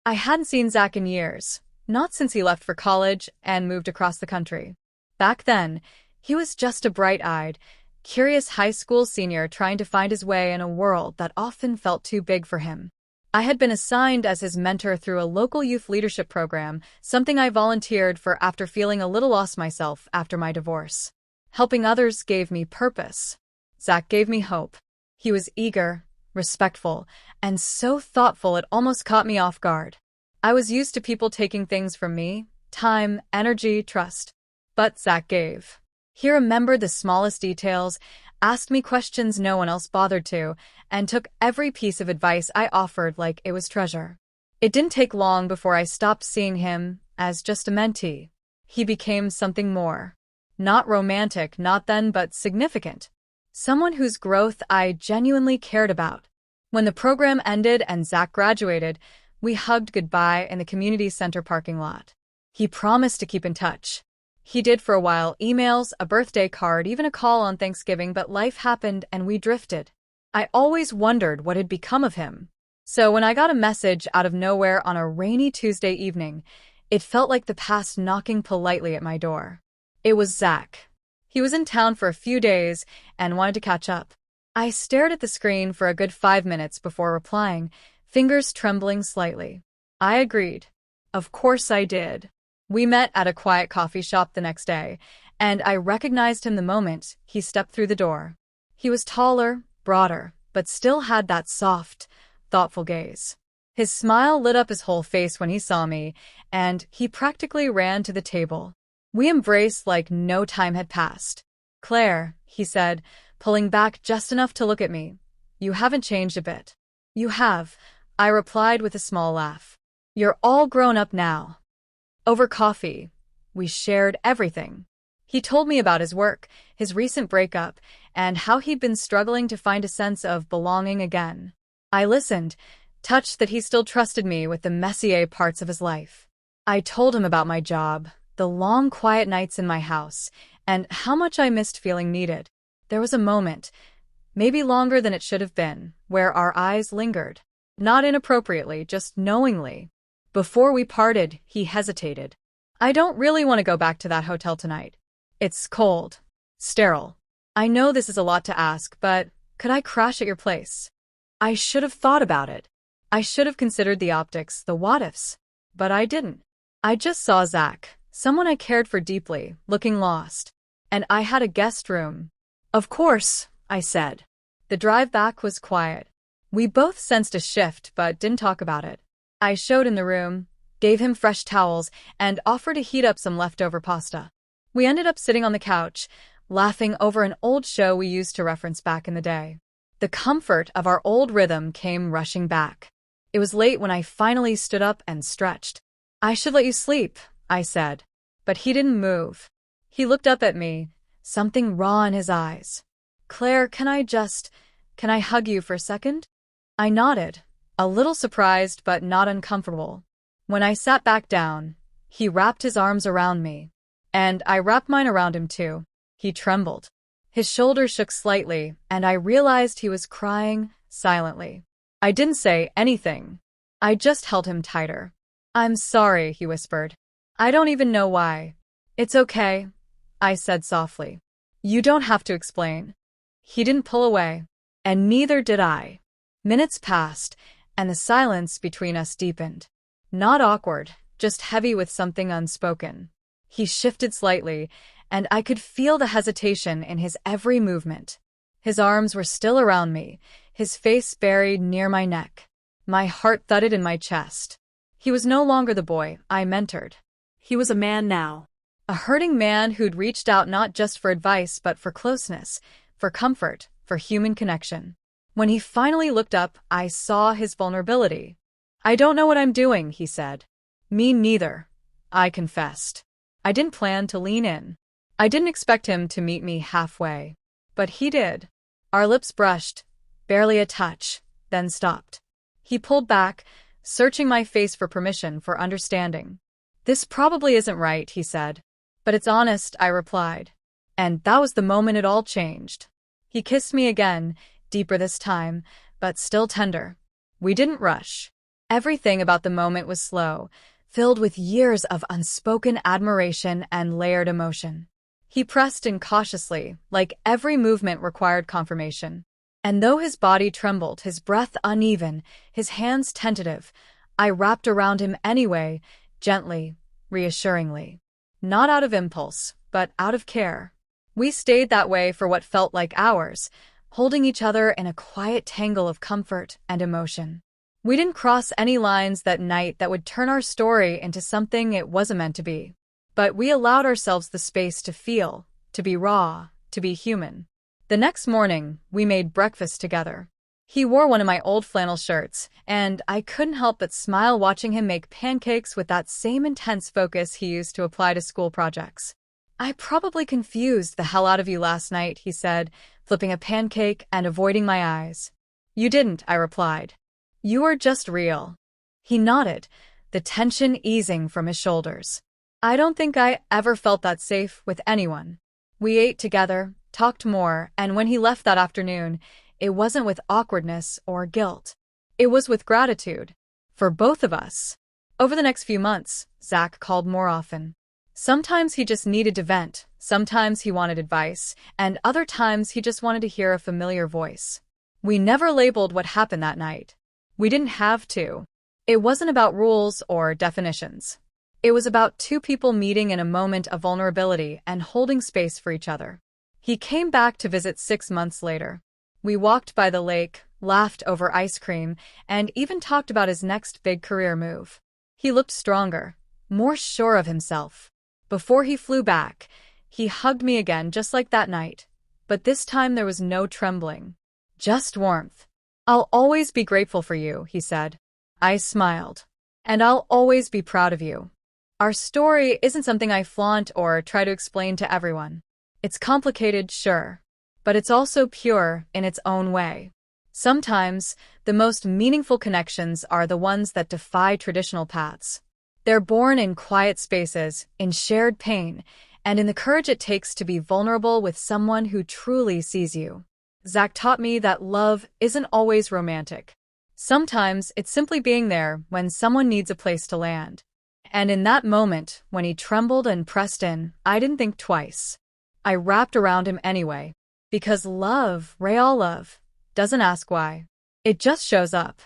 I hadn't seen Zach in years, not since he left for college and moved across the country. Back then, he was just a bright-eyed, curious high school senior trying to find his way in a world that often felt too big for him. I had been assigned as his mentor through a local youth leadership program, something I volunteered for after feeling a little lost myself after my divorce. Helping others gave me purpose. Zach gave me hope. He was eager, respectful, and so thoughtful it almost caught me off guard. I was used to people taking things from me, time, energy, trust. But Zach gave. He remembered the smallest details, asked me questions no one else bothered to, and took every piece of advice I offered like it was treasure. It didn't take long before I stopped seeing him as just a mentee. He became something more. Not romantic, not then, but significant. Someone whose growth I genuinely cared about. When the program ended and Zach graduated, we hugged goodbye in the community center parking lot. He promised to keep in touch. He did for a while, emails, a birthday card, even a call on Thanksgiving, but life happened and we drifted. I always wondered what had become of him. So when I got a message out of nowhere on a rainy Tuesday evening, it felt like the past knocking politely at my door. It was Zach. He was in town for a few days and wanted to catch up. I stared at the screen for a good 5 minutes before replying, fingers trembling slightly. I agreed. Of course I did. We met at a quiet coffee shop the next day, and I recognized him the moment he stepped through the door. He was taller, broader, but still had that soft, thoughtful gaze. His smile lit up his whole face when he saw me, and he practically ran to the table. We embraced like no time had passed. "Claire," he said, pulling back just enough to look at me, "you haven't changed a bit." "You have," I replied with a small laugh. "You're all grown up now." Over coffee, we shared everything. He told me about his work, his recent breakup, and how he'd been struggling to find a sense of belonging again. I listened, touched that he still trusted me with the messier parts of his life. I told him about my job, the long quiet nights in my house, and how much I missed feeling needed. There was a moment, maybe longer than it should have been, where our eyes lingered. Not inappropriately, just knowingly. Before we parted, he hesitated. "I don't really want to go back to that hotel tonight. It's cold. Sterile. I know this is a lot to ask, but could I crash at your place?" I should have thought about it. I should have considered the optics, the what-ifs. But I didn't. I just saw Zach, someone I cared for deeply, looking lost. And I had a guest room. "Of course," I said. The drive back was quiet. We both sensed a shift, but didn't talk about it. I showed him the room, gave him fresh towels, and offered to heat up some leftover pasta. We ended up sitting on the couch, laughing over an old show we used to reference back in the day. The comfort of our old rhythm came rushing back. It was late when I finally stood up and stretched. "I should let you sleep," I said. But he didn't move. He looked up at me, something raw in his eyes. "Claire, can I hug you for a second?" I nodded, a little surprised but not uncomfortable. When I sat back down, he wrapped his arms around me. And I wrapped mine around him too. He trembled. His shoulders shook slightly, and I realized he was crying silently. I didn't say anything. I just held him tighter. "I'm sorry," he whispered. "I don't even know why." "It's okay," I said softly. "You don't have to explain." He didn't pull away, and neither did I. Minutes passed, and the silence between us deepened. Not awkward, just heavy with something unspoken. He shifted slightly, and I could feel the hesitation in his every movement. His arms were still around me, his face buried near my neck. My heart thudded in my chest. He was no longer the boy I mentored. He was a man now. A hurting man who'd reached out not just for advice but for closeness, for comfort, for human connection. When he finally looked up, I saw his vulnerability. "I don't know what I'm doing," he said. "Me neither," I confessed. I didn't plan to lean in. I didn't expect him to meet me halfway. But he did. Our lips brushed, barely a touch, then stopped. He pulled back, searching my face for permission, for understanding. "This probably isn't right," he said. "But it's honest," I replied. And that was the moment it all changed. He kissed me again, deeper this time, but still tender. We didn't rush. Everything about the moment was slow, filled with years of unspoken admiration and layered emotion. He pressed in cautiously, like every movement required confirmation. And though his body trembled, his breath uneven, his hands tentative, I wrapped around him anyway, gently, reassuringly. Not out of impulse, but out of care. We stayed that way for what felt like hours, holding each other in a quiet tangle of comfort and emotion. We didn't cross any lines that night that would turn our story into something it wasn't meant to be. But we allowed ourselves the space to feel, to be raw, to be human. The next morning, we made breakfast together. He wore one of my old flannel shirts, and I couldn't help but smile watching him make pancakes with that same intense focus he used to apply to school projects. "I probably confused the hell out of you last night," he said, flipping a pancake and avoiding my eyes. "You didn't," I replied. "You are just real." He nodded, the tension easing from his shoulders. I don't think I ever felt that safe with anyone. We ate together, talked more, and when he left that afternoon, it wasn't with awkwardness or guilt. It was with gratitude. For both of us. Over the next few months, Zach called more often. Sometimes he just needed to vent, sometimes he wanted advice, and other times he just wanted to hear a familiar voice. We never labeled what happened that night. We didn't have to. It wasn't about rules or definitions. It was about two people meeting in a moment of vulnerability and holding space for each other. He came back to visit 6 months later. We walked by the lake, laughed over ice cream, and even talked about his next big career move. He looked stronger, more sure of himself. Before he flew back, he hugged me again just like that night. But this time there was no trembling. Just warmth. "I'll always be grateful for you," he said. I smiled. "And I'll always be proud of you." Our story isn't something I flaunt or try to explain to everyone. It's complicated, sure, but it's also pure in its own way. Sometimes, the most meaningful connections are the ones that defy traditional paths. They're born in quiet spaces, in shared pain, and in the courage it takes to be vulnerable with someone who truly sees you. Zach taught me that love isn't always romantic. Sometimes it's simply being there when someone needs a place to land. And in that moment, when he trembled and pressed in, I didn't think twice. I wrapped around him anyway. Because love, real love, doesn't ask why. It just shows up.